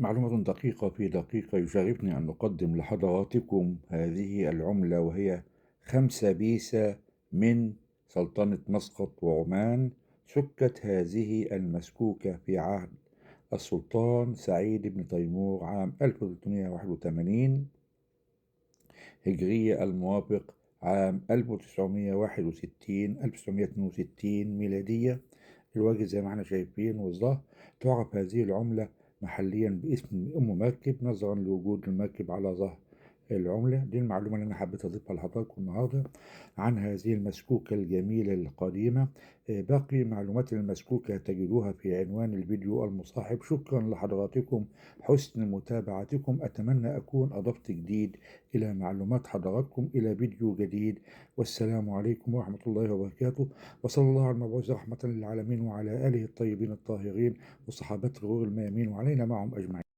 معلومة دقيقة في دقيقة، يشرفني أن أقدم لحضراتكم هذه العملة، وهي 5 بيسة من سلطنة مسقط وعمان. سُكّت هذه المسكوكة في عهد السلطان سعيد بن تيمور عام 1381 هجرية، الموافق عام 1962 ميلادية. الوجه زي ما احنا شايفين والظهر. تعرف هذه العملة محليا باسم أم مركب، نظرا لوجود المركب على ظهر العملة. دي المعلومة اللي أنا حبيت أضيفها لحضراتكم النهاردة عن هذه المسكوكة الجميلة القديمة. باقي معلومات المسكوكة تجدوها في عنوان الفيديو المصاحب. شكرا لحضراتكم، حسن متابعتكم. أتمنى أكون أضفت جديد إلى معلومات حضراتكم إلى فيديو جديد، والسلام عليكم ورحمة الله وبركاته. وصلى الله على المبعوث رحمة للعالمين وعلى آله الطيبين الطاهرين وصحابته الغر الميامين وعلينا معهم أجمعين.